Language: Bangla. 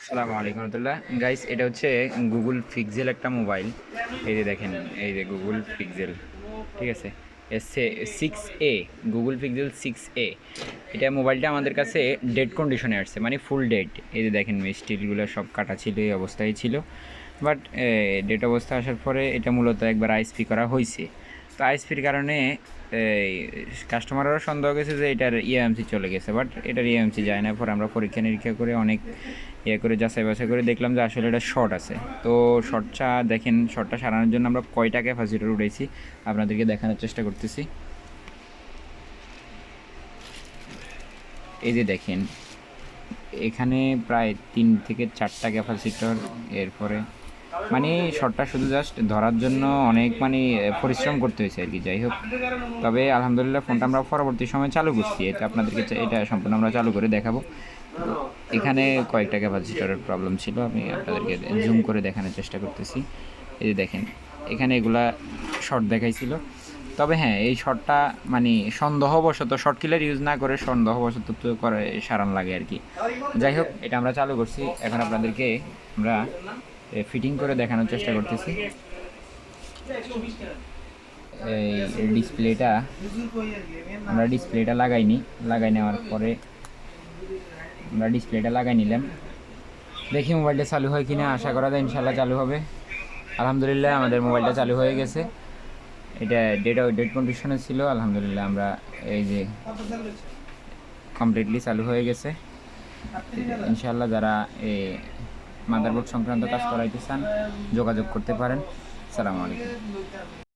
আসসালামু আলাইকুম রহমতুল্লাহ গাইস, এটা হচ্ছে গুগল পিক্সেল একটা মোবাইল। এই যে দেখেন, এই যে গুগল পিক্সেল, ঠিক আছে, সিক্স এ, গুগল পিক্সেল 6A। এটা মোবাইলটা আমাদের কাছে ডেড কন্ডিশনে আসছে, মানে ফুল ডেড। এই যে দেখেন, স্টিলগুলো সব কাটা ছিল, এই অবস্থায় ছিল। বাট ডেড অবস্থা আসার পরে এটা মূলত একবার আইএসপি করা হয়েছে। তো আইএসপির কারণে কাস্টমাররা সন্দেহ গেছে যে এটার ইএমসি চলে গেছে, বাট এটার ইএমসি যায় না। পরে আমরা পরীক্ষা নিরীক্ষা করে অনেক করে যাচাই বাছাই করে দেখলাম যে আসলে এটা শর্ট আছে। তো শর্টটা দেখেন, শর্টটা সারানোর জন্য আমরা কয়টা ক্যাপাসিটার উঠেছি আপনাদেরকে দেখানোর চেষ্টা করতেছি। এই যে দেখেন, এখানে প্রায় 3 থেকে 4টা ক্যাপাসিটর। এরপরে মানে শর্টটা শুধু জাস্ট ধরার জন্য অনেক পরিশ্রম করতে হয়েছে আর কি। যাই হোক, তবে আলহামদুলিল্লাহ ফোনটা আমরা পরবর্তী সময় চালু করছি। এটা আপনাদেরকে এটা সম্পূর্ণ আমরা চালু করে দেখাবো। এখানে কয়েকটা ক্যাপাসিটরের প্রবলেম ছিল, আমি আপনাদেরকে জুম করে দেখানোর চেষ্টা করতেছি। এই যে দেখেন, এখানে এগুলা শর্ট দেখাইছিল। তবে হ্যাঁ, এই শর্টটা সন্দেহবশত শর্ট কিলার ইউজ না করে সন্দেহবশত তো করে সারান লাগে আর কি। যাই হোক, এটা আমরা চালু করছি। এখন আপনাদেরকে আমরা ফিটিং করে দেখানোর চেষ্টা করতেছি। এই ডিসপ্লেটা আমরা লাগাই নেওয়ার পরে আমরা ডিসপ্লেটা লাগাই নিলাম। দেখি মোবাইলটা চালু হয় কিনা, আশা করা যায় ইনশাল্লাহ চালু হবে। আলহামদুলিল্লাহ আমাদের মোবাইলটা চালু হয়ে গেছে। এটা ডেড কন্ডিশনে ছিল, আলহামদুলিল্লাহ আমরা এই যে কমপ্লিটলি চালু হয়ে গেছে। ইনশাল্লাহ যারা এই মাদারবোর্ড সংক্রান্ত কাজ করাইতে চান যোগাযোগ করতে পারেন। আসসালামু আলাইকুম।